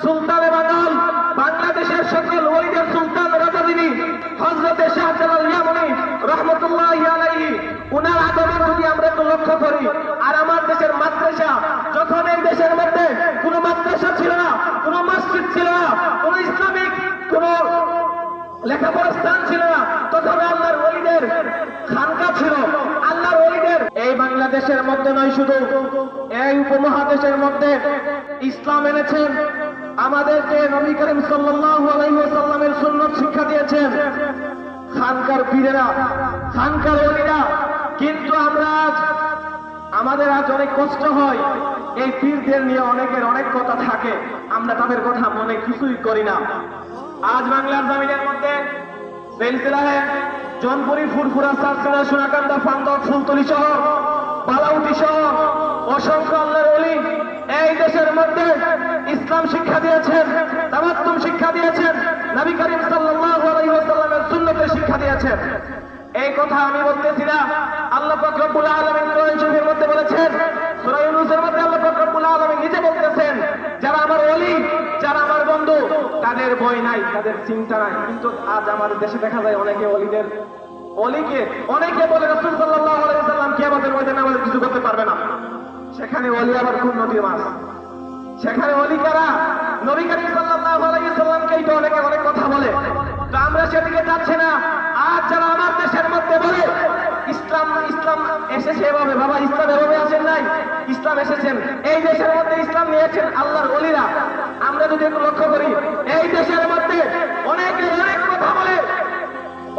সুলতানে বাঙাল, বাংলাদেশের সকল ওলিদের সুলতান রাজা যিনি হযরতে শাহজালাল ইয়ামানি রাহমাতুল্লাহি আলাইহি, উনার আগমন যদি আমরা একটু লক্ষ্য করি। আর আমার দেশের মাদ্রাসা, যখন এই দেশের মধ্যে কোনো মাদ্রাসা ছিল না, কোনো মসজিদ ছিল না, কোনো ইসলামিক কোনো লেখাপড়ার স্থান ছিল না, তখন আল্লাহর ওলিদের খানকা ছিল। আল্লাহর ওলিদের এই বাংলাদেশের মধ্যে নয়, শুধু এই উপমহাদেশের মধ্যে ইসলাম এনেছেন, আমাদেরকে নবী করিম সাল্লাল্লাহু আলাইহি ওয়াসাল্লামের সুন্নাত শিক্ষা দিয়েছেন খানকার পীরেরা, খানকার ওলিরা। কিন্তু আমাদের আজ অনেক কষ্ট হয়, এই পীরদের নিয়ে অনেকের অনেক কথা থাকে, আমরা তাদের কথা মনে কিছুই করি না। আজ বাংলার জমিনের মধ্যে সিলসিলাহে জনপুরি, ফুরফুরা, সারসিনা, সোনাকান্দা, ফান্দক, ফুলতলি সহ বালাউটি সহ অসংখ্য আল্লাহর ওলি এই দেশের মধ্যে ইসলাম শিক্ষা দিয়েছেন, তামাত্তুম শিক্ষা দিয়েছেন, নবী করিম সাল্লাল্লাহু আলাইহি ওয়াসাল্লামের সুন্নতের শিক্ষা দিয়েছেন। এই কথা আমি বলতেছি না, আল্লাহ পাক রব্বুল আলামিন কোরআন শরীফের মধ্যে বলেছেন, সূরা ইউনূসের মধ্যে আল্লাহ পাক রব্বুল আলামিন নিজে বলতেছেন, যারা আমার ওলি, যারা আমার বন্ধু, তাদের ভয় নাই, তাদের চিন্তা নাই। কিন্তু আজ আমাদের দেশে দেখা যায় অনেকে অলিকে অনেকে বলে রাসূল সাল্লাল্লাহু আলাইহি ওয়াসাল্লাম কিয়ামতের ময়দানে আমাদের কিছু করতে পারবে না। সেখানে ওলি আবার কোন নদীর মাছ, সেখানে ওলি কারা? নবী করিম সাল্লাল্লাহু আলাইহি ওয়াসাল্লামকেই তো অনেকে অনেক কথা বলে। তো আমরা সেদিকে যাচ্ছি না। আজ যারা আমার দেশের মধ্যে বলে ইসলাম এসেছে এভাবে, বাবা ইসলাম এভাবে আসেন নাই, ইসলাম এসেছেন এই দেশের মধ্যে, ইসলাম নিয়েছেন আল্লাহর ওলিরা। আমরা যদি একটু লক্ষ্য করি, এই দেশের মধ্যে অনেকে অনেক কথা বলে,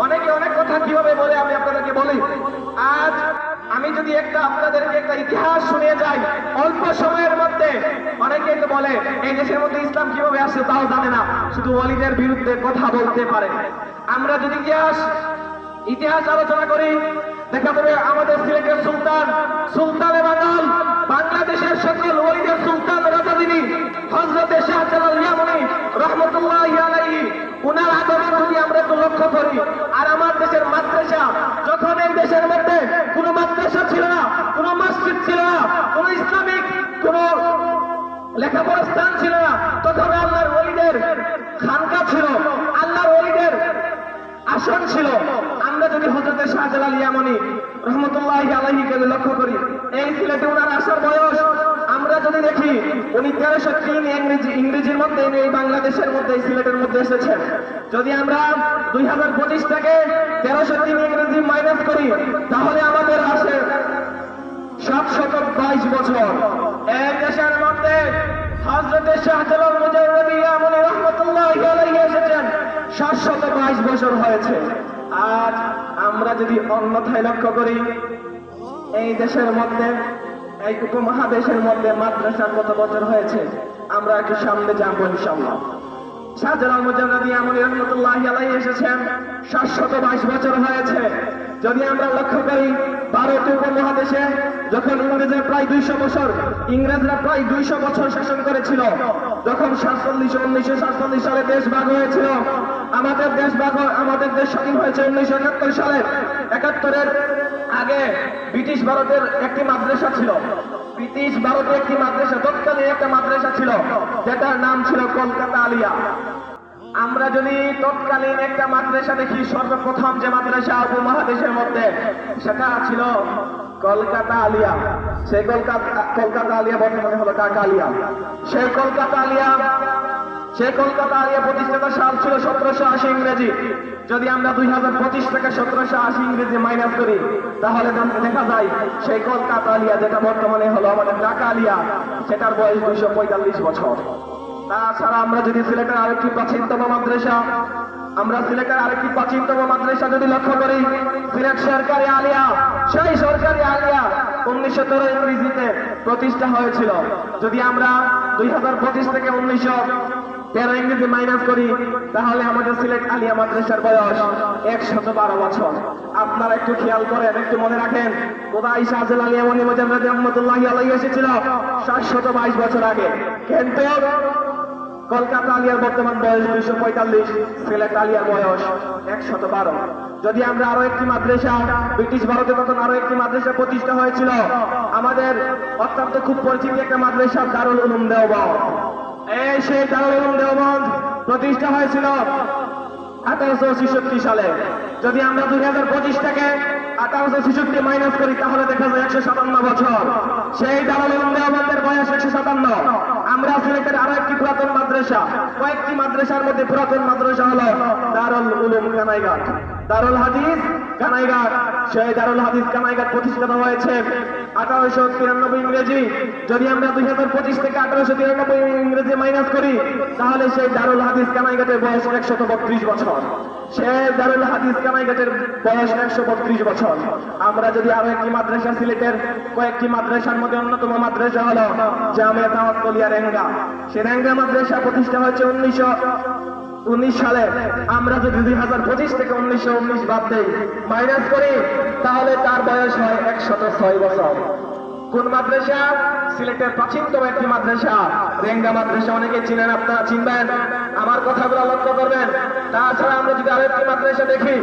অনেকে অনেক কথা কিভাবে বলে আমি আপনাদেরকে বলি। আজ আমি যদি আপনাদেরকে একটা ইতিহাস শুনিয়ে যাই অল্প সময়ের মধ্যে, অনেকে তো বলে এই দেশের মধ্যে ইসলাম কিভাবে আসছে তাও জানে না, শুধু ওলিদের বিরুদ্ধে কথা বলতে পারে। আমরা যদি ইতিহাস আলোচনা করি, দেখা যাবে আমাদের সিলেটের সুলতানে বাঙাল, বাংলাদেশের সকল ওলিদের সুলতান রাজা যিনি হযরতে শাহজালাল ইয়ামানি রাহমাতুল্লাহি আলাইহি, উনার আগমন যদি আমরা একটু লক্ষ্য করি। আর আমার দেশের মাদ্রাসা, যখন এই দেশের মধ্যে কোনো মাদ্রাসা ছিল না, কোনো মসজিদ ছিল না, কোনো ইসলামিক কোনো লেখাপড়ার স্থান ছিল না, তখন আল্লাহর ওলিদের খানকা ছিল, আল্লাহর ওলিদের আসন ছিল। আমরা যদি হযরতে শাহজালাল ইয়ামানি রাহমাতুল্লাহি আলাইহিকে লক্ষ্য করি, এই সিলেটে ওনার আসার বয়স আমরা যদি দেখি, উনি 1303 ইংরেজির মধ্যে এই বাংলাদেশের মধ্যে সিলেটের মধ্যে এসেছেন। যদি আমরা 2025 থেকে 1303 ইংরেজি মাইনাস করি, তাহলে আমাদের আসে 722 বছর। এই দেশের মধ্যে হযরতে শাহজালাল মুজাদ্দিদ ইয়ামানি রাহমাতুল্লাহি আলাইহি এসেছেন 722 বছর হয়েছে। আর আমরা যদি অন্যথায় লক্ষ্য করি, এই দেশের মধ্যে, এই উপমহাদেশের মধ্যে মাদ্রাসা কত বছর হয়েছে, আমরা একটু সামনে যাবো ইনশাআল্লাহ। শাহজালাল মুজাদ্দিদ ইয়ামানি রাহমাতুল্লাহি আলাইহি এসেছেন 722 বছর হয়েছে। যদি আমরা লক্ষ্য করি, ভারতীয় উপমহাদেশে যখন ইংরেজরা প্রায় 200 বছর শাসন করেছিল, যখন 1947 সালে দেশ ভাগ হয়েছিল, আমাদের দেশ স্বাধীন হয়েছে 1971 সালে। 71-এর আগে ব্রিটিশ ভারতের একটি মাদ্রাসা ছিল, ব্রিটিশ ভারতে একটি মাদ্রাসা, তৎকালীন একটা মাদ্রাসা ছিল, যেটার নাম ছিল কলকাতা আলিয়া। আমরা যদি তৎকালীন একটা মাদ্রাসা দেখি, সর্বপ্রথম যে মাদ্রাসা উপমহাদেশের মধ্যে, সেটা ছিল কলকাতা আলিয়া। সেই কলকাতা আলিয়া বর্তমানে হলো ঢাকা আলিয়া। সেই কলকাতা আলিয়া প্রতিষ্ঠাতা সাল ছিল 1780 ইংরেজি। যদি আমরা 2025 থেকে 1780 ইংরেজি মাইনাস করি, তাহলে দেখা যায় সেই কলকাতা আলিয়া, যেটা বর্তমানে হলো আমাদের ঢাকা আলিয়া, সেটার বয়স 245 বছর। তাছাড়া আমরা যদি সিলেটের আরেকটি প্রাচীনতম মাদ্রাসা যদি লক্ষ্য করি, সিলেট সরকারি আলিয়া, সেই সরকারি আলিয়া 1913 ইংরেজিতে প্রতিষ্ঠা হয়েছিল। যদি আমরা 2025 থেকে 1913 ইংরেজি মাইনাস করি, তাহলে আমাদের সিলেট আলিয়া মাদ্রাসার বয়স 112 বছর। আপনারা একটু খেয়াল করেন, একটু মনে রাখেন, খোদাই শাহজালাল ইয়ামানি মুজাদ্দিদ রাহমাতুল্লাহি আলাইহি এসেছিল 722 বছর আগে। কিন্তু কলকাতা আলিয়ার বর্তমান বয়স 245, সিলেট আলিয়ার বয়স 112। যদি আমরা আরো একটি মাদ্রাসা, ব্রিটিশ ভারতে তখন আরো একটি মাদ্রাসা প্রতিষ্ঠা হয়েছিল, আমাদের অত্যন্ত খুব পরিচিত একটা মাদ্রাসা দারুল উলুম দেওবন্দ। এই সেই দারুল উলুম দেওবন্দ প্রতিষ্ঠা হয়েছিল 1866 সালে। যদি আমরা 2025 থেকে 1866 মাইনাস করি তাহলে দেখা যায় 157 বছর। সেই দারুল উলুম দেওবন্দের বয়স 157। আমরা সিলেটের আরো একটি পুরাতন মাদ্রাসা, কয়েকটি মাদ্রাসার মধ্যে পুরাতন মাদ্রাসা হলো দারুল উলুম কানাইঘাট, দারুল হাদিস কানাইঘাট। সেই দারুল হাদিস কানাইঘাট প্রতিষ্ঠিত হয়েছে 1893 ইংরেজি। যদি আমরা 2025 থেকে 1893 ইংরেজি মাইনাস করি তাহলে সেই দারুল হাদিস কানাইঘাটের বয়স 132 বছর। সেই দারুল হাদিস কানাইঘাটের বয়স 132 বছর। আমরা যদি আরো একটি মাদ্রাসা, সিলেটের কয়েকটি মাদ্রাসার মধ্যে অন্যতম মাদ্রাসা হলো জামিয়া তাওয়াক্কুলিয়া রেঙ্গা। সেই রেঙ্গা মাদ্রাসা প্রতিষ্ঠা হয়েছে 1919 সালে। আমরা যদি 2025 থেকে 1919 বাদ দেই, মাইনাস করি, তাহলে তার বয়স হয় 106 বছর। কোন মাদ্রাসা? সিলেটের প্রাচীনতম একটি মাদ্রাসা রেঙ্গা মাদ্রাসা। অনেকে চিনেন, আপনারা চিনবেন, আমার কথাগুলো লক্ষ্য করবেন। তাছাড়া আমরা যদি আরেকটি মাদ্রাসা দেখি,